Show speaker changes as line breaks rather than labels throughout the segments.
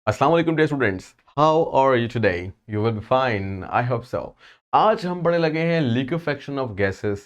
अस्सलाम वालेकुम dear students, how are you today? You will be fine, I hope so. आज हम पढ़ने लगे हैं लिक्विफेक्शन ऑफ गैसेस।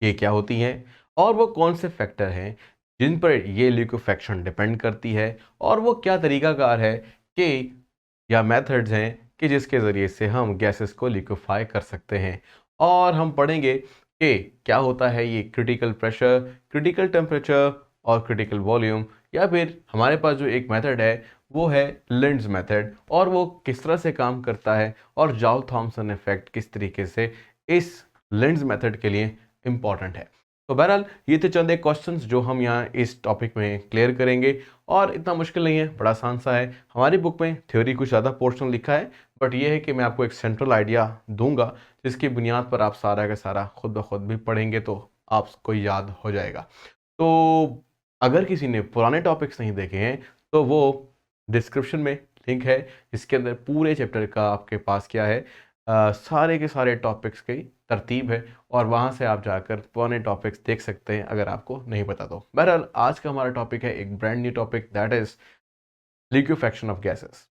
ये क्या होती हैं और वो कौन से फैक्टर हैं जिन पर ये लिक्विफेक्शन डिपेंड करती है, और वो क्या तरीकाकार है कि या मेथड्स हैं कि जिसके ज़रिए से हम गैसेस को लिक्विफाई कर सकते हैं। और हम पढ़ेंगे कि क्या होता है ये क्रिटिकल प्रेशर, क्रिटिकल टेम्परेचर और क्रिटिकल वॉल्यूम, या फिर हमारे पास जो एक मेथड है वो है लिंड्स मेथड, और वो किस तरह से काम करता है और जॉल थॉमसन इफेक्ट किस तरीके से इस लिंड्स मेथड के लिए इम्पॉर्टेंट है। तो बहरहाल ये थे चंद एक क्वेश्चंस जो हम यहाँ इस टॉपिक में क्लियर करेंगे, और इतना मुश्किल नहीं है, बड़ा आसान सा है। हमारी बुक में थ्योरी कुछ ज़्यादा पोर्शन लिखा है, बट ये है कि मैं आपको एक सेंट्रल आइडिया दूंगा जिसकी बुनियाद पर आप सारा का सारा खुद ब खुद भी पढ़ेंगे तो आपको याद हो जाएगा। तो अगर किसी ने पुराने टॉपिक्स नहीं देखे हैं तो वो डिस्क्रिप्शन में लिंक है, जिसके अंदर पूरे चैप्टर का आपके पास क्या है, सारे के सारे टॉपिक्स की तरतीब है, और वहाँ से आप जाकर पुराने टॉपिक्स देख सकते हैं अगर आपको नहीं पता तो। बहरहाल आज का हमारा टॉपिक है एक brand new topic, that is liquefaction of gases.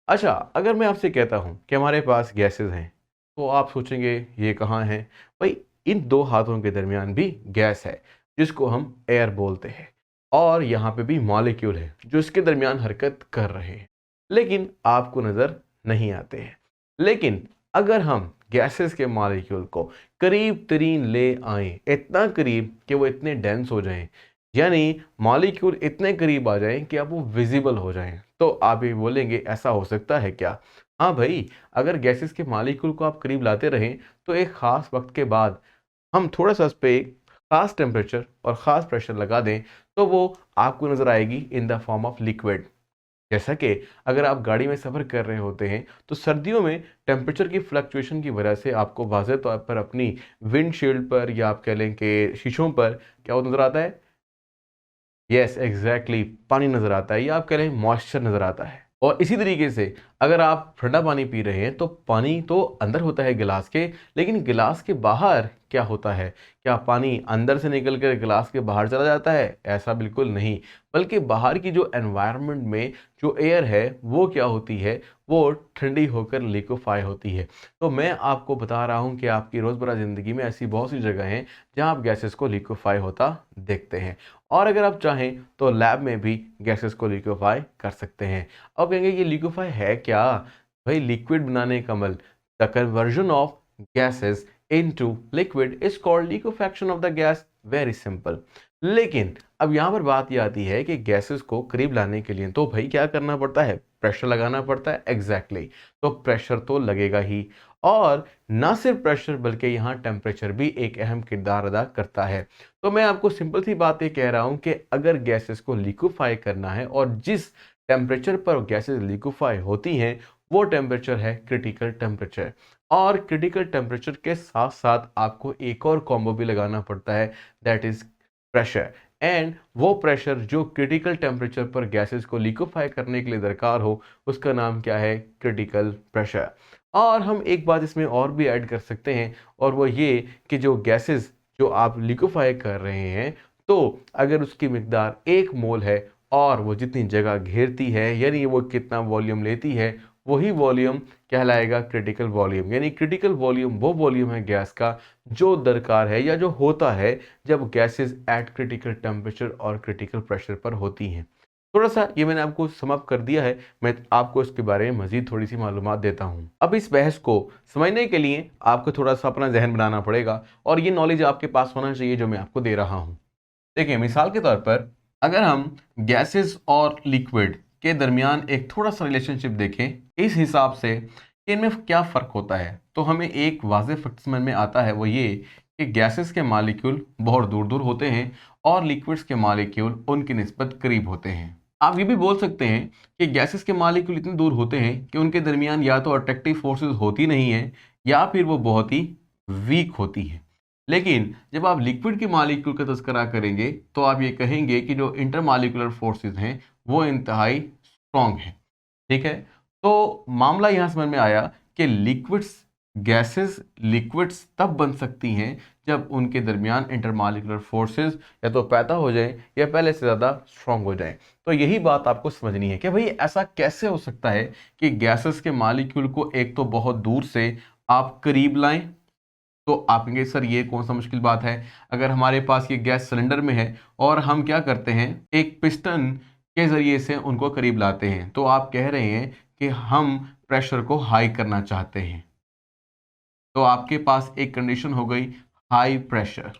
अच्छा, अगर मैं आपसे कहता हूँ कि हमारे पास गैसेस हैं, तो आप सोचेंगे ये कहाँ हैं? भाई, इन दो हाथों के दरमियान भी गैस है जिसको हम एयर बोलते हैं, और यहाँ पे भी मॉलिक्यूल है जो इसके दरमियान हरकत कर रहे हैं, लेकिन आपको नज़र नहीं आते हैं। लेकिन अगर हम गैसेस के मॉलिक्यूल को करीब तरीन ले आएं, इतना करीब कि वो इतने डेंस हो जाएं, यानी मॉलिक्यूल इतने करीब आ जाएं कि अब वो विजिबल हो जाएं, तो आप ये बोलेंगे ऐसा हो सकता है क्या? हाँ भाई, अगर गैसेस के मॉलिक्यूल को आप करीब लाते रहें तो एक ख़ास वक्त के बाद हम थोड़ा सा उस पर एक ख़ास टेम्परेचर और ख़ास प्रेशर लगा दें तो वो आपको नज़र आएगी in the form of liquid. जैसा कि अगर आप गाड़ी में सफ़र कर रहे होते हैं तो सर्दियों में टेम्परेचर की फ्लक्चुएशन की वजह से आपको वाज़ेह तौर पर अपनी विंडशील्ड पर, या आप कह लें कि शीशों पर, क्या वो नज़र आता है? यस, एग्जैक्टली, पानी नज़र आता है, या आप कह रहे हैं मॉइस्चर नज़र आता है। और इसी तरीके से अगर आप ठंडा पानी पी रहे हैं तो पानी तो अंदर होता है गिलास के, लेकिन गिलास के बाहर क्या होता है? क्या पानी अंदर से निकल कर गिलास के बाहर चला जाता है? ऐसा बिल्कुल नहीं, बल्कि बाहर की जो एनवायरनमेंट में जो एयर है वो क्या होती है, वो ठंडी होकर लिक्विफाई होती है। तो मैं आपको बता रहा हूँ कि आपकी रोज़मर्रा ज़िंदगी में ऐसी बहुत सी जगह हैं जहाँ आप गैसेस को लिक्विफाई होता देखते हैं, और अगर आप चाहें तो लैब में भी गैसेस को लिक्विफाई कर सकते हैं। अब कहेंगे ये लिक्विफाई है क्या? भाई, लिक्विड बनाने का अमल, the conversion of gases into liquid is called liquefaction of the gas. Very simple. लेकिन अब यहाँ पर बात ये आती है कि गैसेस को करीब लाने के लिए तो भाई क्या करना पड़ता है? प्रेशर लगाना पड़ता है। एग्जैक्टली, तो प्रेशर तो लगेगा ही, और ना सिर्फ प्रेशर बल्कि यहाँ टेम्परेचर भी एक अहम किरदार अदा करता है। तो मैं आपको सिंपल सी बात ये कह रहा हूँ कि अगर गैसेस को लिक्विफाई करना है, और जिस टेम्परेचर पर गैसेस लिक्विफाई होती हैं वो टेम्परेचर है क्रिटिकल टेम्परेचर, और क्रिटिकल टेम्परेचर के साथ साथ आपको एक और कॉम्बो भी लगाना पड़ता है, दैट इज प्रेशर। एंड वो प्रेशर जो क्रिटिकल टेम्परेचर पर गैसेस को लिक्विफाई करने के लिए दरकार हो, उसका नाम क्या है? Critical pressure. और हम एक बात इसमें और भी ऐड कर सकते हैं, और वो ये कि जो गैसेस जो आप लिक्विफाई कर रहे हैं, तो अगर उसकी मिकदार 1 मोल है और वो जितनी जगह घेरती है, यानी वो कितना वॉल्यूम लेती है, वही वॉल्यूम कहलाएगा क्रिटिकल वॉल्यूम। यानी क्रिटिकल वॉल्यूम वो वॉल्यूम है गैस का जो दरकार है या जो होता है जब गैसेस एट क्रिटिकल टेम्परेचर और क्रिटिकल प्रेशर पर होती हैं। थोड़ा सा ये मैंने आपको सम अप कर दिया है, मैं आपको इसके बारे में मजीद थोड़ी सी मालूमात देता हूँ। अब इस बहस को समझने के लिए आपको थोड़ा सा अपना जहन बनाना पड़ेगा, और ये नॉलेज आपके पास होना चाहिए जो मैं आपको दे रहा हूँ। देखिए, मिसाल के तौर पर अगर हम गैसेस और लिक्विड के दरमियान एक थोड़ा सा रिलेशनशिप देखें इस हिसाब से कि इनमें क्या फ़र्क होता है, तो हमें एक वाज़ेह फैक्ट समझ में आता है, वो ये कि गैसेस के मॉलिक्यूल बहुत दूर दूर होते हैं और लिक्विड्स के मॉलिक्यूल उनकी निस्बत करीब होते हैं। आप ये भी बोल सकते हैं कि गैसेस के मॉलिक्यूल इतने दूर होते हैं कि उनके दरमियान या तो अट्रैक्टिव फोर्सेस होती नहीं है, या फिर वो बहुत ही वीक होती हैं। लेकिन जब आप लिक्विड के मॉलिक्यूल का तज़किरा करेंगे तो आप ये कहेंगे कि जो इंटरमॉलिक्यूलर फोर्सेस हैं वो इंतहाई स्ट्रॉन्ग हैं। ठीक है, तो मामला यहाँ समझ में आया कि लिक्विड्स गैसेस लिक्विड्स तब बन सकती हैं जब उनके दरमियान इंटरमॉलिक्यूलर फोर्सेस या तो पैदा हो जाएं या पहले से ज़्यादा स्ट्रांग हो जाएं। तो यही बात आपको समझनी है कि भाई ऐसा कैसे हो सकता है कि गैसेस के मॉलिक्यूल को एक तो बहुत दूर से आप करीब लाएं। तो आप कहेंगे सर ये कौन सा मुश्किल बात है, अगर हमारे पास ये गैस सिलेंडर में है और हम क्या करते हैं एक पिस्टन के ज़रिए से उनको करीब लाते हैं, तो आप कह रहे हैं कि हम प्रेशर को हाई करना चाहते हैं। तो आपके पास एक कंडीशन हो गई हाई प्रेशर।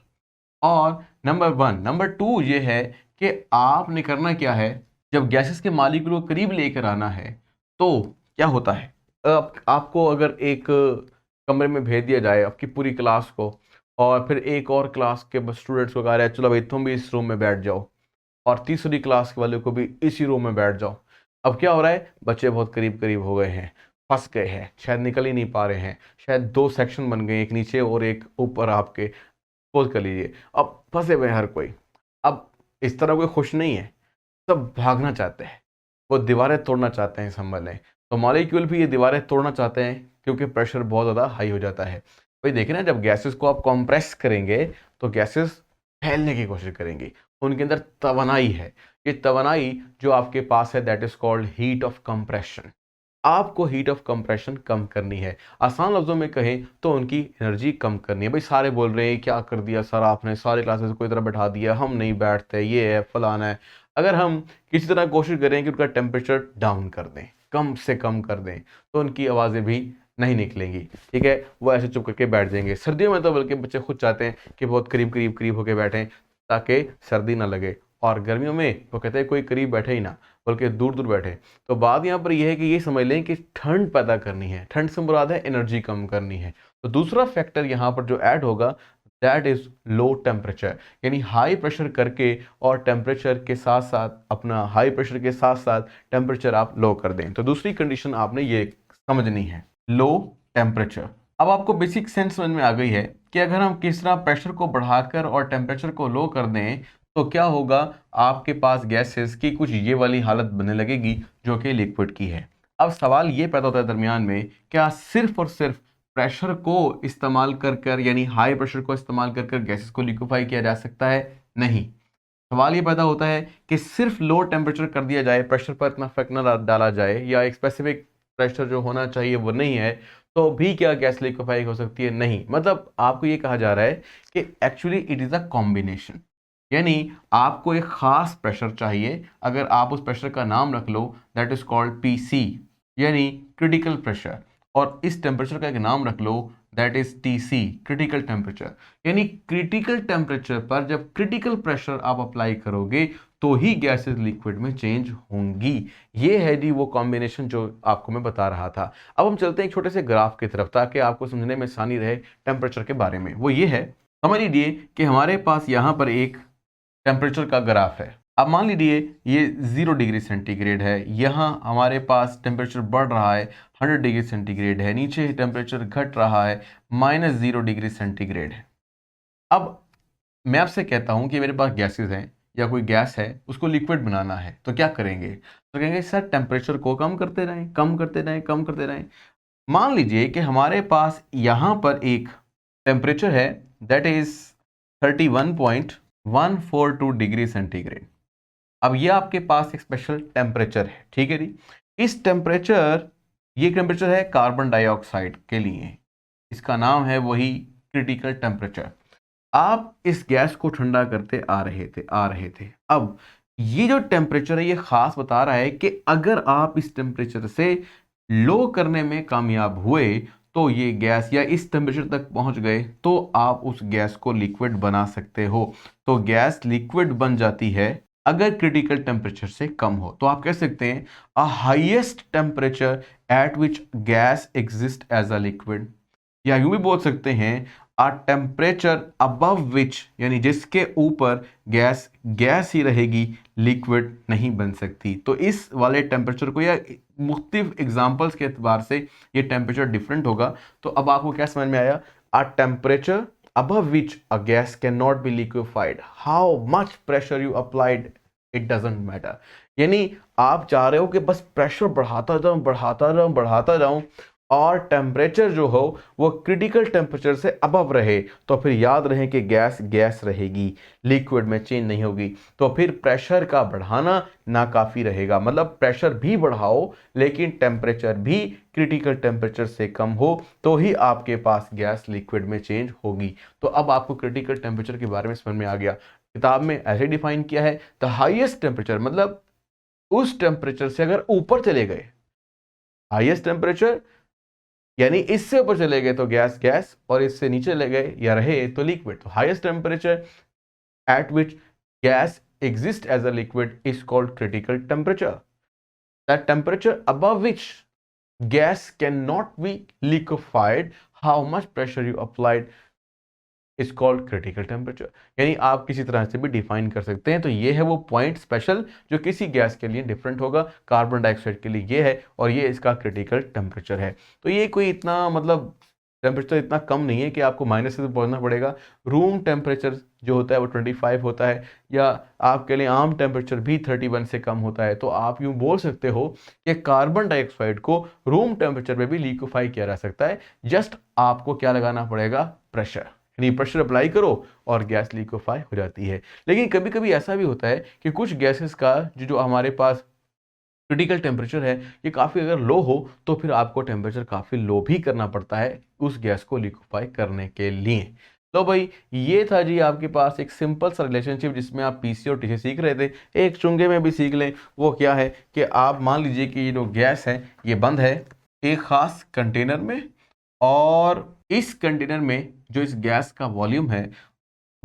और नंबर वन, नंबर टू ये है कि आपने करना क्या है, जब गैसेस के मॉलिक्यूल को करीब लेकर आना है तो क्या होता है, आपको अगर एक कमरे में भेज दिया जाए आपकी पूरी क्लास को, और फिर एक और क्लास के स्टूडेंट्स को कहा रहा है चलो भाई तुम भी इस रूम में बैठ जाओ, और तीसरी क्लास वाले को भी इसी रूम में बैठ जाओ। अब क्या हो रहा है, बच्चे बहुत करीब करीब हो गए हैं, फंस गए हैं, शायद निकल ही नहीं पा रहे हैं, शायद दो सेक्शन बन गए, एक नीचे और एक ऊपर आपके, पोज कर लीजिए, अब फंसे हुए हैं हर कोई। अब इस तरह कोई खुश नहीं है, सब भागना चाहते हैं, वो दीवारें तोड़ना चाहते हैं संभल लें। तो मॉलिक्यूल भी ये दीवारें तोड़ना चाहते हैं क्योंकि प्रेशर बहुत ज़्यादा हाई हो जाता है। भाई देखिए ना, जब गैसेस को आप कंप्रेस करेंगे तो गैसेस फैलने की कोशिश करेंगी, उनके अंदर तवानाई है। ये तवानाई जो आपके पास है that is called heat of compression. आपको हीट ऑफ कंप्रेशन कम करनी है, आसान लफ्जों में कहें तो उनकी एनर्जी कम करनी है। भाई सारे बोल रहे हैं क्या कर दिया सर आपने, सारे क्लासेस को इधर बैठा दिया, हम नहीं बैठते, ये है फलाना है। अगर हम किसी तरह कोशिश करें कि उनका टेम्परेचर डाउन कर दें, कम से कम कर दें, तो उनकी आवाज़ें भी नहीं निकलेंगी, ठीक है, वो ऐसे चुप करके बैठ जाएंगे। सर्दियों में तो बल्कि बच्चे खुद चाहते हैं कि बहुत करीब करीब करीब होकर बैठें ताकि सर्दी ना लगे, और गर्मियों में वो कहते हैं कोई करीब बैठे ही ना, बल्कि दूर दूर बैठे। तो बात यहाँ पर यह है कि ये समझ लें कि ठंड पैदा करनी है, ठंड से मुराद है एनर्जी कम करनी है। तो दूसरा फैक्टर यहाँ पर जो ऐड होगा दैट इज लो टेम्परेचर, यानी हाई प्रेशर करके और टेम्परेचर के साथ साथ अपना हाई प्रेशर के साथ साथ टेम्परेचर आप लो कर दें। तो दूसरी कंडीशन आपने ये समझनी है, लो टेम्परेचर। अब आपको बेसिक सेंस समझ में आ गई है कि अगर हम किस तरह प्रेशर को बढ़ाकर और टेम्परेचर को लो कर दें तो क्या होगा, आपके पास गैसेस की कुछ ये वाली हालत बनने लगेगी जो कि लिक्विड की है। अब सवाल ये पैदा होता है दरमियान में, क्या सिर्फ और सिर्फ प्रेशर को इस्तेमाल कर कर, यानी हाई प्रेशर को इस्तेमाल कर कर गैसेस को लिक्विफाई किया जा सकता है? नहीं। सवाल ये पैदा होता है कि सिर्फ लो टेम्परेचर कर दिया जाए, प्रेशर पर इतना इफेक्ट ना डाला जाए, या एक स्पेसिफिक प्रेशर जो होना चाहिए वो नहीं है, तो भी क्या गैस लिक्विफाई हो सकती है? नहीं। मतलब आपको ये कहा जा रहा है कि actually it is a combination, यानी आपको एक खास प्रेशर चाहिए। अगर आप उस प्रेशर का नाम रख लो दैट इज कॉल्ड पीसी, यानी क्रिटिकल प्रेशर, और इस टेम्परेचर का एक नाम रख लो that is TC, critical temperature. यानी क्रिटिकल टेम्परेचर पर जब क्रिटिकल प्रेशर आप अप्लाई करोगे तो ही गैसेस लिक्विड में चेंज होंगी। ये है जी वो कॉम्बिनेशन जो आपको मैं बता रहा था। अब हम चलते हैं एक छोटे से ग्राफ की तरफ ताकि आपको समझने में आसानी रहे टेम्परेचर के बारे में। वो ये है, समझ लीजिए कि हमारे पास यहाँ पर एक टेम्परेचर का ग्राफ है। अब मान लीजिए ये 0 डिग्री सेंटीग्रेड है, यहाँ हमारे पास टेम्परेचर बढ़ रहा है 100 डिग्री सेंटीग्रेड है, नीचे टेम्परेचर घट रहा है -0 डिग्री सेंटीग्रेड है। अब मैं आपसे कहता हूँ कि मेरे पास गैसेस हैं या कोई गैस है, उसको लिक्विड बनाना है, तो क्या करेंगे? तो कहेंगे सर टेम्परेचर को कम करते रहें, कम करते रहें, कम करते रहें। मान लीजिए कि हमारे पास यहाँ पर एक टेम्परेचर है दैट इज 31.142 डिग्री सेंटीग्रेड। अब ये आपके पास एक स्पेशल टेम्परेचर है, ठीक है जी। इस टेम्परेचर, ये टेम्परेचर है कार्बन डाइऑक्साइड के लिए, इसका नाम है वही क्रिटिकल टेम्परेचर। आप इस गैस को ठंडा करते आ रहे थे। अब ये जो टेम्परेचर है ये खास बता रहा है कि अगर आप इस टेम्परेचर से लो करने में कामयाब हुए तो ये गैस, या इस टेम्परेचर तक पहुंच गए तो आप उस गैस को लिक्विड बना सकते हो। तो गैस लिक्विड बन जाती है अगर क्रिटिकल टेम्परेचर से कम हो। तो आप कह सकते हैं a highest temperature at which gas exist as a liquid, या यूं भी बोल सकते हैं आ टेम्परेचर अबव विच, यानी जिसके ऊपर गैस गैस ही रहेगी, लिक्विड नहीं बन सकती। तो इस वाले टेम्परेचर को, या मुख्तलिफ एग्जांपल्स के एतबार से ये टेम्परेचर डिफरेंट होगा। तो अब आपको क्या समझ में आया? आ temperature above which a gas cannot be liquefied, how much pressure you applied, it doesn't matter। यानी आप चाह रहे हो कि बस प्रेशर बढ़ाता जाऊं, बढ़ाता जाऊं, बढ़ाता जाऊं, और टेम्परेचर जो हो वो क्रिटिकल टेम्परेचर से अबव रहे, तो फिर याद रहे कि गैस गैस रहेगी, लिक्विड में चेंज नहीं होगी। तो फिर प्रेशर का बढ़ाना नाकाफी रहेगा, मतलब प्रेशर भी बढ़ाओ लेकिन टेम्परेचर भी क्रिटिकल टेम्परेचर से कम हो, तो ही आपके पास गैस लिक्विड में चेंज होगी। तो अब आपको क्रिटिकल टेम्परेचर के बारे में समझ में आ गया। किताब में ऐसे डिफाइन किया है, द हाईएस्ट टेम्परेचर मतलब उस टेम्परेचर से अगर ऊपर चले गए, हाईएस्ट टेम्परेचर यानी इससे ऊपर चले गए तो गैस गैस, और इससे नीचे चले गए या रहे तो लिक्विड। तो highest temperature at which gas exist as a liquid is called critical temperature. That temperature above which gas cannot be liquefied, how much pressure you applied is called critical temperature। यानी आप किसी तरह से भी define कर सकते हैं। तो ये है वो पॉइंट स्पेशल जो किसी गैस के लिए डिफरेंट होगा, कार्बन डाइऑक्साइड के लिए ये है, और ये इसका क्रिटिकल टेम्परेचर है। तो ये कोई इतना मतलब टेम्परेचर इतना कम नहीं है कि आपको माइनस से पहुंचना पड़ेगा। रूम टेम्परेचर जो होता है वो 25 होता है, या आपके लिए आम टेम्परेचर भी 31 से कम होता है। तो आप यूं बोल सकते हो कि कार्बन डाइऑक्साइड को रूम टेम्परेचर पे भी लिक्विफाई किया जा सकता है। जस्ट आपको क्या लगाना पड़ेगा, प्रेशर, यानी प्रेशर अप्लाई करो और गैस लिक्विफाई हो जाती है। लेकिन कभी कभी ऐसा भी होता है कि कुछ गैसेस का जो हमारे पास क्रिटिकल टेम्परेचर है ये काफ़ी अगर लो हो, तो फिर आपको टेम्परेचर काफ़ी लो भी करना पड़ता है उस गैस को लिक्विफाई करने के लिए। तो भाई ये था जी आपके पास एक सिंपल सा रिलेशनशिप जिसमें आप पीसी और टीसी सीख रहे थे। एक चुंगे में भी सीख लें। वो क्या है कि आप मान लीजिए कि ये जो गैस है ये बंद है एक ख़ास कंटेनर में, और इस कंटेनर में जो इस गैस का वॉल्यूम है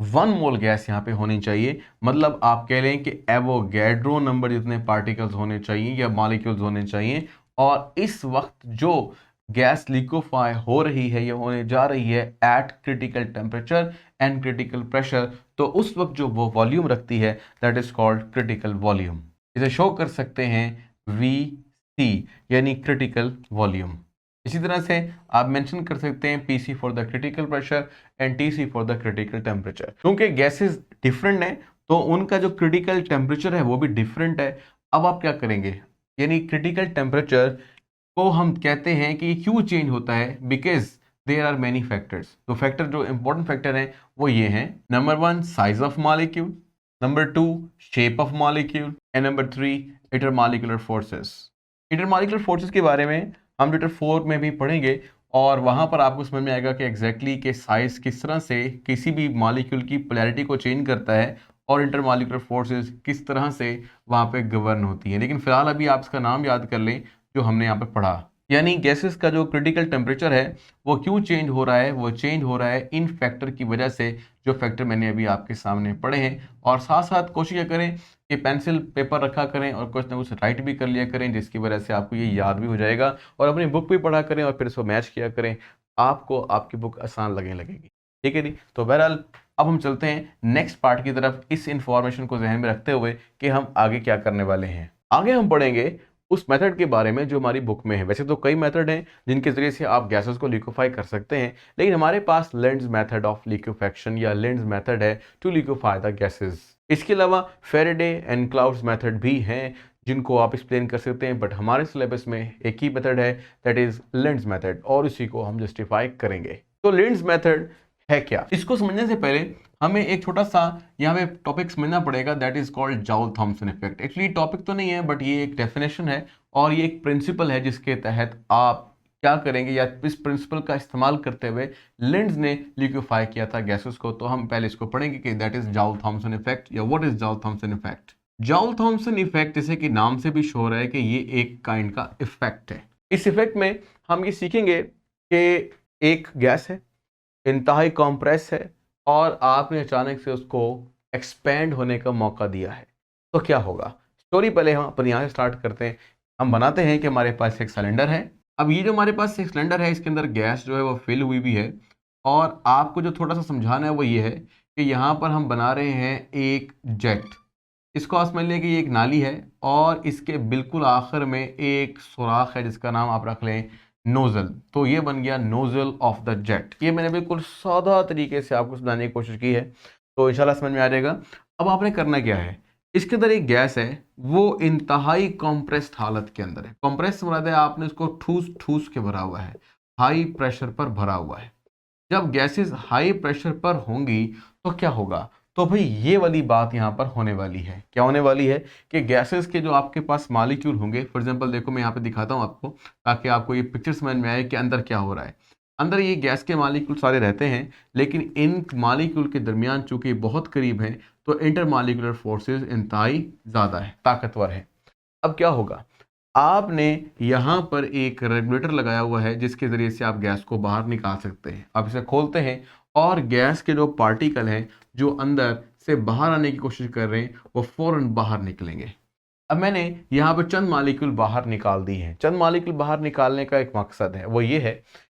1 मोल गैस यहाँ पे होनी चाहिए। मतलब आप कह लें कि एवोगैड्रो नंबर जितने पार्टिकल्स होने चाहिए या मॉलिक्यूल्स होने चाहिए। और इस वक्त जो गैस लिक्विफाई हो रही है या होने जा रही है eight critical temperature and critical pressure, तो उस वक्त जो वो वॉल्यूम रखती है that is called critical volume. इसे शो कर सकते हैं VC यानी क्रिटिकल वॉल्यूम। इसी तरह से आप मेंशन कर सकते हैं PC for the critical pressure and TC for the critical temperature. क्योंकि गैसेस डिफरेंट हैं तो उनका जो क्रिटिकल टेम्परेचर है वो भी डिफरेंट है। अब आप क्या करेंगे, यानी क्रिटिकल टेम्परेचर को हम कहते हैं कि ये क्यों चेंज होता है, because there are many factors. तो फैक्टर जो इंपॉर्टेंट फैक्टर हैं वो ये हैं, number 1 size of molecule, number 2 shape of molecule, and number 3 intermolecular forces. Intermolecular forces के बारे में हम चैप्टर 4 में भी पढ़ेंगे, और वहाँ पर आपको समझ में आएगा कि एग्जैक्टली के साइज किस तरह से किसी भी मॉलिक्यूल की पोलैरिटी को चेंज करता है, और इंटरमॉलिक्यूलर फोर्सेस किस तरह से वहाँ पे गवर्न होती है। लेकिन फिलहाल अभी आप इसका नाम याद कर लें जो हमने यहाँ पे पढ़ा, यानी गैसेस का जो क्रिटिकल टेम्परेचर है वो क्यों चेंज हो रहा है, वो चेंज हो रहा है इन फैक्टर की वजह से, जो फैक्टर मैंने अभी आपके सामने पढ़े हैं। और साथ साथ कोशिश करें कि पेंसिल पेपर रखा करें और कुछ ना कुछ राइट भी कर लिया करें, जिसकी वजह से आपको ये याद भी हो जाएगा, और अपनी बुक भी पढ़ा करें और फिर इसको मैच किया करें, आपको आपकी बुक आसान लगने लगेगी। ठीक है जी। तो बहरहाल अब हम चलते हैं नेक्स्ट पार्ट की तरफ, इस इंफॉर्मेशन को जहन में रखते हुए कि हम आगे क्या करने वाले हैं। आगे हम पढ़ेंगे उस मेथड के बारे में जो हमारी बुक में है। वैसे तो कई मेथड हैं जिनके जरिए से आप गैसेस को लिक्विफाई कर सकते हैं, लेकिन हमारे पास लेंड्स मेथड ऑफ लिक्विफेक्शन या लेंड्स मेथड है टू लिक्विफाई द गैसेस। इसके अलावा फेरेडे एंड क्लाउड्स मेथड भी हैं जिनको आप एक्सप्लेन कर सकते हैं, बट हमारे सिलेबस में एक ही मेथड है दैट इज लेंड्स मेथड, और इसी को हम जस्टिफाई करेंगे। तो लेंड्स मेथड है क्या, इसको समझने से पहले हमें एक छोटा सा यहाँ पे टॉपिक समझना पड़ेगा that is called Joule Thomson effect. Actually topic तो नहीं है बट ये एक डेफिनेशन है और ये एक प्रिंसिपल है जिसके तहत आप क्या करेंगे, या इस प्रिंसिपल का इस्तेमाल करते हुए लिंड्स ने लिक्विफाई किया था गैसेस को। तो हम पहले इसको पढ़ेंगे कि that is Joule Thomson effect या what is Joule Thomson effect. Joule Thomson effect जैसे कि नाम से भी शो हो रहा है कि ये एक काइंड का इफेक्ट है। इस इफेक्ट में हम ये सीखेंगे कि एक गैस है, इंतहाई कॉम्प्रेस है, और आपने अचानक से उसको एक्सपेंड होने का मौका दिया है, तो क्या होगा। स्टोरी पहले हम अपन यहाँ से स्टार्ट करते हैं। हम बनाते हैं कि हमारे पास एक सिलेंडर है। अब ये जो हमारे पास एक सिलेंडर है इसके अंदर गैस जो है वो फिल हुई भी है, और आपको जो थोड़ा सा समझाना है वो ये है कि यहाँ पर हम बना रहे हैं एक जेट। इसको आप समझ लें कि ये एक नाली है और इसके बिल्कुल आखिर में एक सुराख है जिसका नाम आप रख लें नोजल। तो ये बन गया नोजल ऑफ द जेट। ये मैंने बिल्कुल सादा तरीके से आपको समझाने की कोशिश की है, तो इंशाल्लाह समझ में आ जाएगा। अब आपने करना क्या है इसके अंदर एक गैस है, वो इंतहाई कॉम्प्रेस्ड हालत के अंदर है। कॉम्प्रेस मतलब है आपने उसको ठूस ठूस के भरा हुआ है, हाई प्रेशर पर भरा हुआ है। जब गैसेस हाई प्रेशर पर होंगी तो क्या होगा? तो भाई ये वाली बात यहाँ पर होने वाली है। क्या होने वाली है कि गैसेस के जो आपके पास मॉलिक्यूल होंगे, फॉर एग्जांपल देखो मैं यहाँ पे दिखाता हूँ आपको, ताकि आपको ये पिक्चर समझ में आए कि अंदर क्या हो रहा है। अंदर ये गैस के मॉलिक्यूल सारे रहते हैं, लेकिन इन मॉलिक्यूल के दरमियान चूंकि बहुत करीब हैं, तो इंटरमॉलिक्यूलर फोर्सेस इंतहाई ज़्यादा है, ताकतवर है। अब क्या होगा? आपने यहाँ पर एक रेगुलेटर लगाया हुआ है, जिसके ज़रिए से आप गैस को बाहर निकाल सकते हैं। आप इसे खोलते हैं और गैस के जो पार्टिकल हैं, जो अंदर से बाहर आने की कोशिश कर रहे हैं, वो फ़ौरन बाहर निकलेंगे। अब मैंने यहाँ पर चंद मॉलिक्यूल बाहर निकाल दी हैं। चंद मॉलिक्यूल बाहर निकालने का एक मकसद है, वो ये है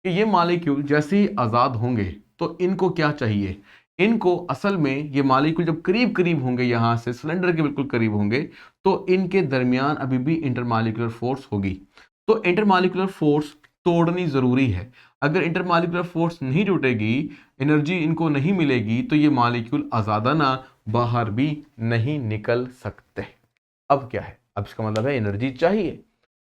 कि ये मॉलिक्यूल जैसे ही आज़ाद होंगे, तो इनको क्या चाहिए? इनको असल में ये मॉलिक्यूल जब करीब करीब होंगे, यहाँ से सिलेंडर के बिल्कुल करीब होंगे, तो इनके दरमियान अभी भी इंटरमॉलिक्यूलर फोर्स होगी। तो इंटरमॉलिक्यूलर फोर्स तोड़नी ज़रूरी है। अगर इंटरमॉलिक्यूलर फोर्स नहीं जुटेगी, एनर्जी इनको नहीं मिलेगी, तो ये मॉलिक्यूल आज़ादाना बाहर भी नहीं निकल सकते। अब क्या है? अब इसका मतलब है एनर्जी चाहिए।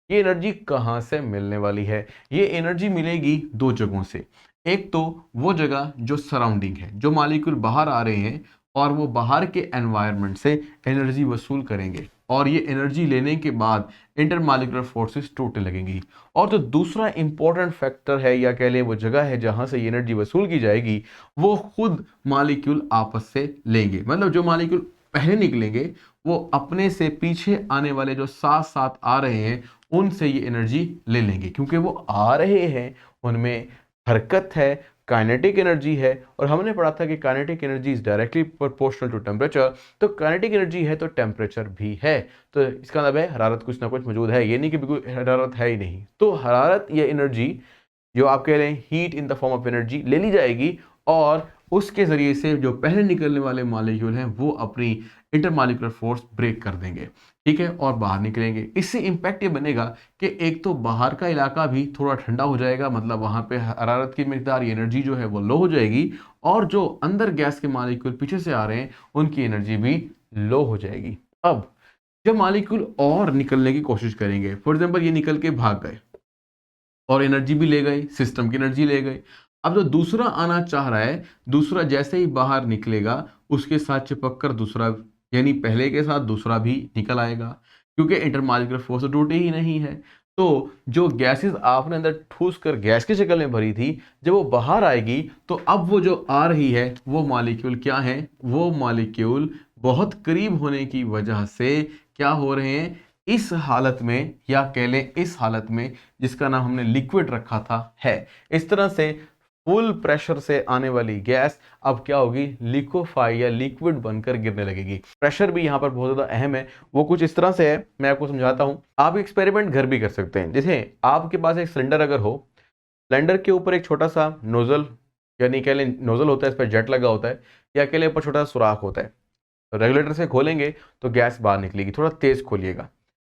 ये एनर्जी कहाँ से मिलने वाली है? ये एनर्जी मिलेगी दो जगहों से। एक तो वो जगह जो सराउंडिंग है, जो मॉलिक्यूल बाहर आ रहे हैं और वो बाहर के एनवायरनमेंट से एनर्जी वसूल करेंगे, और ये एनर्जी लेने के बाद इंटरमॉलिक्यूलर फोर्सेस टूटने लगेंगी। और जो दूसरा इंपॉर्टेंट फैक्टर है, या कह लें वो जगह है जहाँ से ये एनर्जी वसूल की जाएगी, वो खुद मॉलिक्यूल आपस से लेंगे। मतलब जो मॉलिक्यूल पहले निकलेंगे, वो अपने से पीछे आने वाले जो साथ साथ आ रहे हैं, उनसे ये एनर्जी ले लेंगे, क्योंकि वो आ रहे हैं, उनमें हरकत है, काइनेटिक एनर्जी है। और हमने पढ़ा था कि kinetic energy is directly proportional to temperature. तो काइनेटिक एनर्जी है तो टेम्परेचर भी है। तो इसका मतलब है हरारत कुछ ना कुछ मौजूद है, ये नहीं कि बिल्कुल हरारत है ही नहीं। तो हरारत या एनर्जी, जो आप कह रहे हैं heat in the form of energy, ले ली जाएगी, और उसके ज़रिए से जो पहले निकलने वाले मॉलिक्यूल हैं, वो अपनी इंटरमॉलिक्यूलर फोर्स ब्रेक कर देंगे, ठीक है, और बाहर निकलेंगे। इससे इम्पैक्ट ये बनेगा कि एक तो बाहर का इलाका भी थोड़ा ठंडा हो जाएगा, मतलब वहाँ पे हरारत की मिकदार, एनर्जी जो है वो लो हो जाएगी, और जो अंदर गैस के मॉलिक्यूल पीछे से आ रहे हैं, उनकी एनर्जी भी लो हो जाएगी। अब जब मॉलिक्यूल और निकलने की कोशिश करेंगे, फॉर एग्जाम्पल ये निकल के भाग गए और एनर्जी भी ले गए, सिस्टम की एनर्जी ले गए। अब जो दूसरा आना चाह रहा है, दूसरा जैसे ही बाहर निकलेगा, उसके साथ चिपक कर दूसरा, यानी पहले के साथ दूसरा भी निकल आएगा, क्योंकि इंटरमॉलिक्यूलर फोर्स तो टूटे ही नहीं है। तो जो गैसेस आपने अंदर ठूस कर गैस की शक्ल में भरी थी, जब वो बाहर आएगी, तो अब वो जो आ रही है, वो मॉलिक्यूल क्या है? वो मॉलिक्यूल बहुत करीब होने की वजह से क्या हो रहे हैं? इस हालत में, या कह लें इस हालत में जिसका नाम हमने लिक्विड रखा था, है। इस तरह से फुल प्रेशर से आने वाली गैस अब क्या होगी? लिक्विफाई या लिक्विड बनकर गिरने लगेगी। प्रेशर भी यहाँ पर बहुत ज़्यादा अहम है। वो कुछ इस तरह से है, मैं आपको समझाता हूँ। आप एक्सपेरिमेंट घर भी कर सकते हैं। जैसे आपके पास एक सिलेंडर अगर हो, सिलेंडर के ऊपर एक छोटा सा नोजल, यानी कह लें नोजल होता है, इस पर जेट लगा होता है, या कह लें ऊपर छोटा सा सुराख होता है। तो रेगुलेटर से खोलेंगे तो गैस बाहर निकलेगी। थोड़ा तेज खोलिएगा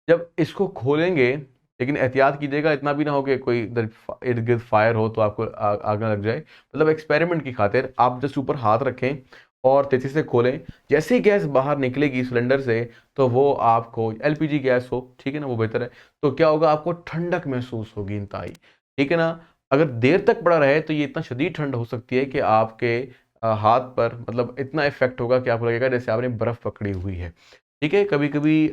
जब इसको खोलेंगे, लेकिन एहतियात कीजिएगा, इतना भी ना हो कि कोई इधर इर्द गिर्द फायर हो तो आपको आग ना लग जाए। मतलब एक्सपेरिमेंट की खातिर आप जस्ट ऊपर हाथ रखें और तेजी से खोलें। जैसे ही गैस बाहर निकलेगी सिलेंडर से, तो वो आपको, एलपीजी गैस हो, ठीक है ना, वो बेहतर है, तो क्या होगा? आपको ठंडक महसूस होगी इंतहाई, ठीक है ना। अगर देर तक पड़ा रहे तो ये इतना शदीद ठंड हो सकती है कि आपके हाथ पर, मतलब इतना इफेक्ट होगा कि आपको लगेगा जैसे आपने बर्फ़ पकड़ी हुई है, ठीक है। कभी कभी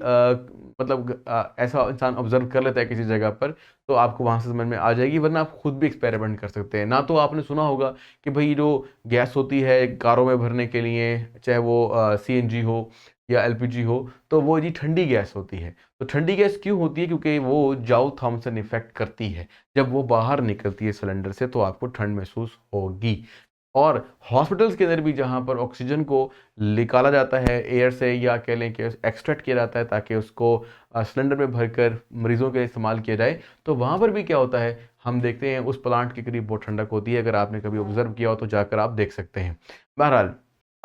मतलब ऐसा इंसान ऑब्जर्व कर लेता है किसी जगह पर, तो आपको वहाँ से समझ में आ जाएगी, वरना आप खुद भी एक्सपेरिमेंट कर सकते हैं। ना तो आपने सुना होगा कि भाई जो गैस होती है कारों में भरने के लिए, चाहे वो सीएनजी हो या एलपीजी हो, तो वो जी ठंडी गैस होती है। तो ठंडी गैस क्यों होती है? क्योंकि वो जाओ थॉमसन इफेक्ट करती है। जब वो बाहर निकलती है सिलेंडर से, तो आपको ठंड महसूस होगी। और हॉस्पिटल्स के अंदर भी, जहाँ पर ऑक्सीजन को निकाला जाता है एयर से, या कह लें कि एक्सट्रैक्ट किया जाता है ताकि उसको सिलेंडर में भरकर मरीजों के लिए इस्तेमाल किया जाए, तो वहाँ पर भी क्या होता है, हम देखते हैं उस प्लांट के करीब बहुत ठंडक होती है। अगर आपने कभी ऑब्जर्व किया हो तो जाकर आप देख सकते हैं। बहरहाल,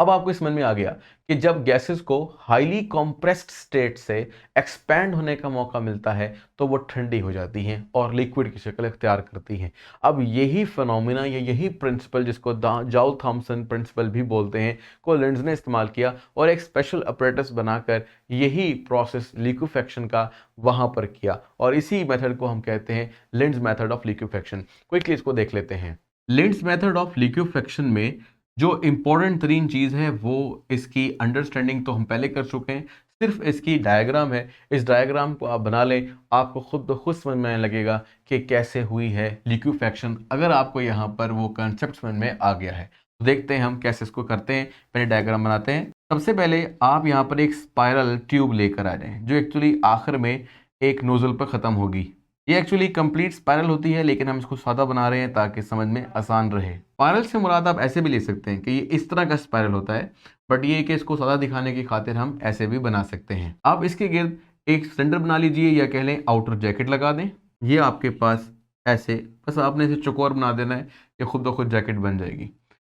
अब आपको समझ में आ गया कि जब गैसेस को हाईली कंप्रेस्ड स्टेट से एक्सपैंड होने का मौका मिलता है तो वो ठंडी हो जाती हैं और लिक्विड की शक्ल इख्तियार करती हैं। अब यही फिनोमिना या यही प्रिंसिपल, जिसको जाउल थॉमसन प्रिंसिपल भी बोलते हैं, को लिंड्स ने इस्तेमाल किया और एक स्पेशल अपरेटस बनाकर यही प्रोसेस लिक्विफेक्शन का वहां पर किया, और इसी मेथड को हम कहते हैं लिंड्स मेथड ऑफ लिक्विफेक्शन। क्विकली इसको देख लेते हैं। लिंड्स मेथड ऑफ लिक्विफेक्शन में जो इम्पोर्टेंट तरीन चीज़ है वो इसकी अंडरस्टैंडिंग तो हम पहले कर चुके हैं, सिर्फ इसकी डायग्राम है। इस डायग्राम को आप बना लें, आपको खुद ब खुद समझ में आने लगेगा कि कैसे हुई है लिक्विफेक्शन, अगर आपको यहाँ पर वो कंसेप्ट समझ में आ गया है। तो देखते हैं हम कैसे इसको करते हैं। पहले डायग्राम बनाते हैं। सबसे पहले आप यहाँ पर एक स्पाइरल ट्यूब लेकर आ जाएं, जो एक्चुअली आखिर में एक नोजल पर ख़त्म होगी। ये एक्चुअली कंप्लीट स्पाइरल होती है, लेकिन हम इसको सादा बना रहे हैं ताकि समझ में आसान रहे। स्पाइरल से मुराद आप ऐसे भी ले सकते हैं कि ये इस तरह का स्पाइरल होता है, बट ये कि इसको सादा दिखाने की खातिर हम ऐसे भी बना सकते हैं। आप इसके गिर्द एक सिलेंडर बना लीजिए, या कह लें आउटर जैकेट लगा दें। ये आपके पास ऐसे, बस आपने इसे चौकोर बना देना है, ये खुद ब खुद जैकेट बन जाएगी।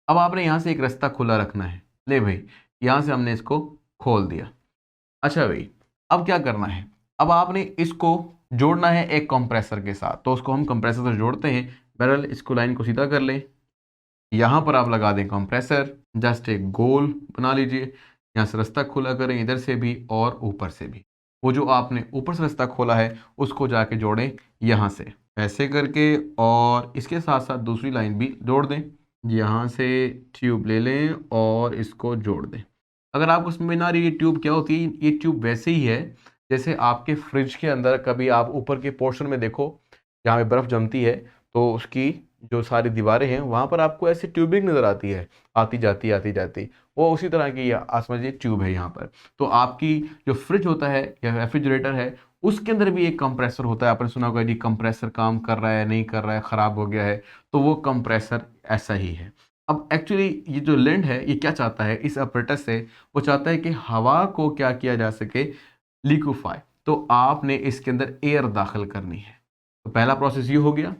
अब आपने यहाँ से एक रास्ता खुला रखना है। ले भाई, यहाँ से हमने इसको खोल दिया। अच्छा भाई, अब क्या करना है? अब आपने इसको जोड़ना है एक कंप्रेसर के साथ, तो उसको हम कंप्रेसर से जोड़ते हैं। बहरहाल इसको लाइन को सीधा कर लें, यहाँ पर आप लगा दें कंप्रेसर, जस्ट एक गोल बना लीजिए, यहाँ से रास्ता खुला करें, इधर से भी और ऊपर से भी। वो जो आपने ऊपर से रास्ता खोला है उसको जाके जोड़ें यहाँ से ऐसे करके, और इसके साथ साथ दूसरी लाइन भी जोड़ दें। यहाँ से ट्यूब ले लें और इसको जोड़ दें। अगर आपको समझ में ना रही ये ट्यूब क्या होती है, ये ट्यूब वैसे ही है जैसे आपके फ्रिज के अंदर कभी आप ऊपर के पोर्शन में देखो, जहाँ पे बर्फ़ जमती है, तो उसकी जो सारी दीवारें हैं वहाँ पर आपको ऐसे ट्यूबिंग नज़र आती है, आती जाती आती जाती। वो उसी तरह की आप समझिए ट्यूब है यहाँ पर। तो आपकी जो फ्रिज होता है या रेफ्रिजरेटर है, उसके अंदर भी एक कंप्रेसर होता है। आपने सुना होगा जी कंप्रेसर काम कर रहा है, नहीं कर रहा है, ख़राब हो गया है, तो वो कंप्रेसर ऐसा ही है। अब एक्चुअली ये जो लिंड है ये क्या चाहता है इस अपरेटस से? वो चाहता है कि हवा को क्या किया जा सके, लिक्विफाई। तो आपने इसके अंदर एयर दाखिल करनी है। तो पहला प्रोसेस ये हो गया।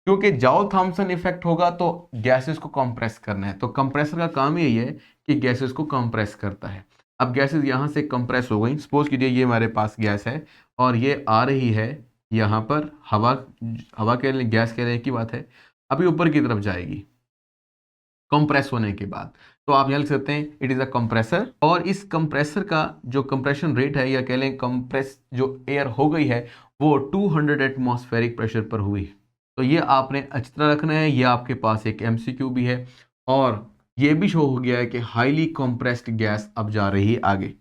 क्योंकि जाउल थॉमसन इफेक्ट होगा तो गैसेस को कंप्रेस करना है, तो कंप्रेसर का काम यही है कि गैसेस को कंप्रेस करता है। अब गैसेस यहाँ से कंप्रेस हो गई। सपोज कीजिए ये हमारे पास गैस है और ये आ रही है यहाँ पर, हवा हवा के लिए, गैस के लिए की बात है, अभी ऊपर की तरफ जाएगी कंप्रेस होने के बाद। तो आप यहाँ लिख सकते हैं इट इज़ अ कंप्रेसर, और इस कंप्रेसर का जो कंप्रेशन रेट है, या कह लें कंप्रेस जो एयर हो गई है, वो 200 एटमॉस्फेरिक प्रेशर पर हुई। तो ये आपने अच्छी तरह रखना है। ये आपके पास एक MCQ भी है, और ये भी शो हो गया है कि हाईली कंप्रेस्ड गैस अब जा रही है आगे।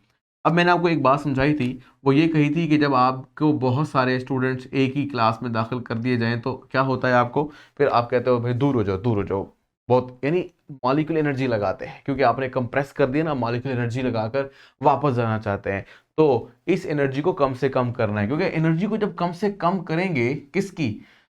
अब मैंने आपको एक बात समझाई थी, वो ये कही थी कि जब आपको बहुत सारे स्टूडेंट्स एक ही क्लास में दाखिल कर दिए जाएं तो क्या होता है आपको, फिर आप कहते हो भाई दूर हो जाओ, दूर हो जाओ, बहुत, यानी मॉलिक्यूलर एनर्जी लगाते हैं, क्योंकि आपने कंप्रेस कर दिया ना, मॉलिक्यूलर एनर्जी लगाकर वापस जाना चाहते हैं। तो इस एनर्जी को कम से कम करना है, क्योंकि एनर्जी को जब कम से कम करेंगे, किसकी,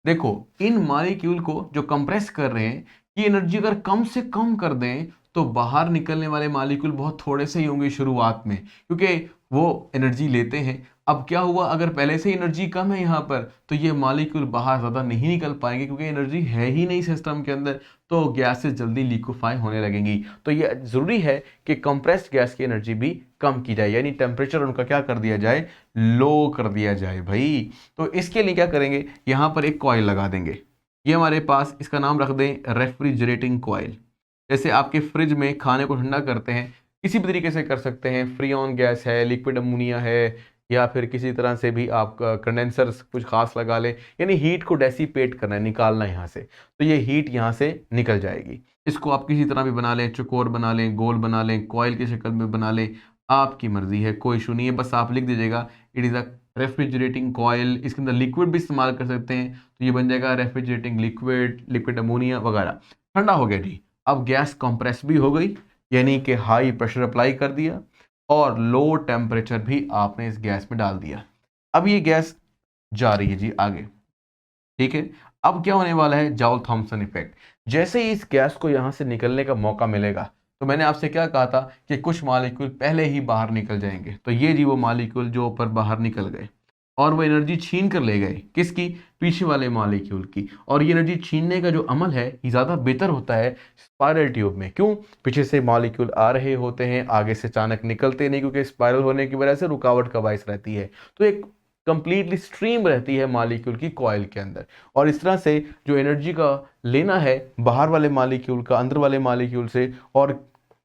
देखो इन मॉलिक्यूल को जो कंप्रेस कर रहे हैं, ये एनर्जी अगर कम से कम कर दें तो बाहर निकलने वाले मॉलिक्यूल बहुत थोड़े से ही होंगे शुरुआत में, क्योंकि वो एनर्जी लेते हैं। अब क्या हुआ, अगर पहले से एनर्जी कम है यहाँ पर, तो ये मॉलिक्यूल बाहर ज़्यादा नहीं निकल पाएंगे, क्योंकि एनर्जी है ही नहीं सिस्टम के अंदर, तो गैसेस जल्दी लिक्विफाई होने लगेंगी। तो ये ज़रूरी है कि कंप्रेस्ड गैस की एनर्जी भी कम की जाए, यानी टेम्परेचर उनका क्या कर दिया जाए, लो कर दिया जाए भाई। तो इसके लिए क्या करेंगे, यहाँ पर एक कॉइल लगा देंगे। ये हमारे पास, इसका नाम रख दें रेफ्रिजरेटिंग कॉइल। जैसे आपके फ्रिज में खाने को ठंडा करते हैं, किसी भी तरीके से कर सकते हैं, फ्रीऑन गैस है, लिक्विड अमोनिया है, या फिर किसी तरह से भी आप कंडेंसर कुछ खास लगा लें, यानी हीट को डेसिपेट करना है, निकालना है यहाँ से, तो ये हीट यहाँ से निकल जाएगी। इसको आप किसी तरह भी बना लें, चौकोर बना लें, गोल बना लें, कॉइल की शक्ल में बना लें, आपकी मर्जी है, कोई इशू नहीं है। बस आप लिख दीजिएगा it is a refrigerating coil. इसके अंदर लिक्विड भी इस्तेमाल कर सकते हैं, तो ये बन जाएगा रेफ्रिजरेटिंग लिक्विड, लिक्विड अमोनिया वगैरह। ठंडा हो गया जी। अब गैस कंप्रेस भी हो गई, यानी कि हाई प्रेशर अप्लाई कर दिया, और लो टेम्परेचर भी आपने इस गैस में डाल दिया। अब ये गैस जा रही है जी आगे, ठीक है। अब क्या होने वाला है, जाउल थॉमसन इफेक्ट। जैसे ही इस गैस को यहाँ से निकलने का मौका मिलेगा, तो मैंने आपसे क्या कहा था कि कुछ मॉलिक्यूल पहले ही बाहर निकल जाएंगे, तो ये जी वो मॉलिक्यूल जो ऊपर बाहर निकल गए, और वो एनर्जी छीन कर ले गए, किसकी? पीछे वाले मॉलिक्यूल की। और ये एनर्जी छीनने का जो अमल है ये ज़्यादा बेहतर होता है स्पाइरल ट्यूब में। क्यों? पीछे से मॉलिक्यूल आ रहे होते हैं, आगे से अचानक निकलते नहीं, क्योंकि स्पाइरल होने की वजह से रुकावट का बायस रहती है। तो एक कंप्लीटली स्ट्रीम रहती है मॉलिक्यूल की कॉइल के अंदर, और इस तरह से जो एनर्जी का लेना है बाहर वाले मॉलिक्यूल का अंदर वाले मॉलिक्यूल से, और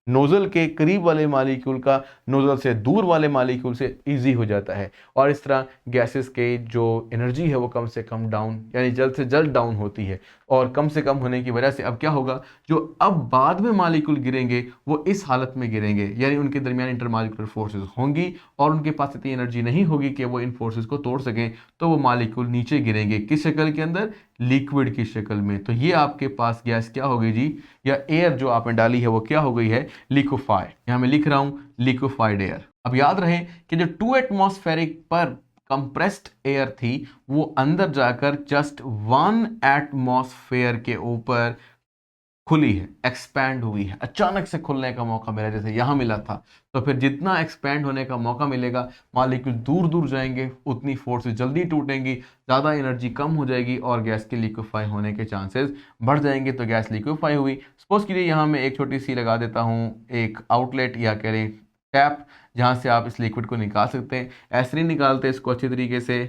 नोजल के करीब वाले मॉलिक्यूल का नोजल से दूर वाले मॉलिक्यूल से इजी हो जाता है। और इस तरह गैसेस के जो एनर्जी है वो कम से कम डाउन, यानी जल्द से जल्द डाउन होती है। और कम से कम होने की वजह से अब क्या होगा, जो अब बाद में मॉलिक्यूल गिरेंगे वो इस हालत में गिरेंगे, यानी उनके दरमियान इंटरमॉलिक्यूलर फोर्सेस होंगी और उनके पास इतनी एनर्जी नहीं होगी कि वो इन फोर्सेस को तोड़ सकें, तो वो मॉलिक्यूल नीचे गिरेंगे। किस शक्ल के अंदर? लिक्विड की शक्ल में। तो ये आपके पास गैस क्या हो गई जी, या एयर जो आपने डाली है वो क्या हो गई है? लिक्विफाई। यहाँ मैं लिख रहा हूं लिक्विफाइड एयर। अब याद रहे कि जो 2 एटमॉस्फेरिक पर कंप्रेस्ड एयर थी वो अंदर जाकर जस्ट 1 एटमॉस्फेयर के ऊपर खुली है, एक्सपैंड हुई है, अचानक से खुलने का मौका मिला जैसे यहाँ मिला था। तो फिर जितना एक्सपैंड होने का मौका मिलेगा, मॉलिक्यूल दूर दूर जाएंगे, उतनी फोर्स जल्दी टूटेंगी, ज़्यादा एनर्जी कम हो जाएगी और गैस के लिक्विफाई होने के चांसेस बढ़ जाएंगे। तो गैस लिक्विफाई हुई। सपोज कीजिए यहाँ मैं एक छोटी सी लगा देता हूँ एक आउटलेट या कह लें टैप, जहाँ से आप इस लिक्विड को निकाल सकते हैं। ऐसे नहीं निकालते इसको अच्छी तरीके से,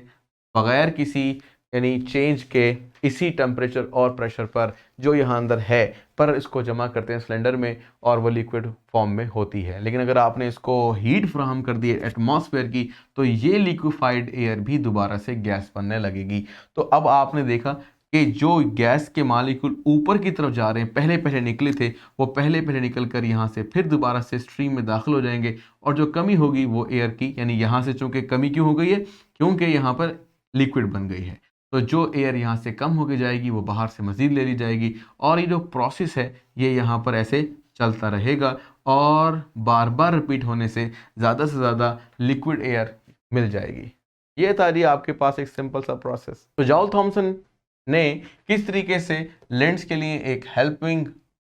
बगैर किसी यानी चेंज के, इसी टेम्परेचर और प्रेशर पर जो यहाँ अंदर है, पर इसको जमा करते हैं सिलेंडर में और वो लिक्विड फॉर्म में होती है। लेकिन अगर आपने इसको हीट फ्राहम कर दी एटमॉस्फेयर की, तो ये लिक्विफाइड एयर भी दोबारा से गैस बनने लगेगी। तो अब आपने देखा कि जो गैस के मॉलिक्यूल ऊपर की तरफ जा रहे हैं, पहले पहले निकले थे, वो पहले पहले निकल कर यहाँ से फिर दोबारा से स्ट्रीम में दाखिल हो जाएंगे, और जो कमी होगी वो एयर की, यानी यहाँ से चूंकि कमी क्यों हो गई है, क्योंकि यहाँ पर लिक्विड बन गई है। तो जो एयर यहाँ से कम होके जाएगी वो बाहर से मज़ीद ले ली जाएगी, और ये जो प्रोसेस है ये यहाँ पर ऐसे चलता रहेगा, और बार बार रिपीट होने से ज़्यादा से ज़्यादा लिक्विड एयर मिल जाएगी। ये था जी आपके पास एक सिंपल सा प्रोसेस। तो जॉल थॉमसन ने किस तरीके से लेंस के लिए एक हेल्पिंग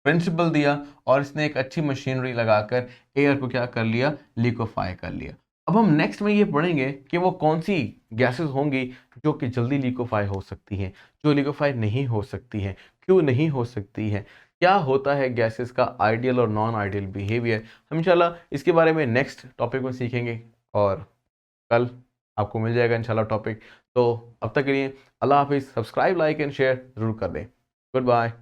प्रिंसिपल दिया, और इसने एक अच्छी मशीनरी लगाकर एयर को क्या कर लिया? लिक्विफाई कर लिया। अब हम नेक्स्ट में ये पढ़ेंगे कि वो कौन सी गैसेस होंगी जो कि जल्दी लिक्विफाई हो सकती हैं, जो लिक्विफाई नहीं हो सकती हैं, क्यों नहीं हो सकती हैं, क्या होता है गैसेस का आइडियल और नॉन आइडियल बिहेवियर। हम इंशाल्लाह इसके बारे में नेक्स्ट टॉपिक में सीखेंगे, और कल आपको मिल जाएगा इंशाल्लाह टॉपिक। तो अब तक के लिए अल्लाह हाफिज़। सब्सक्राइब, लाइक एंड शेयर ज़रूर कर दें। Good bye.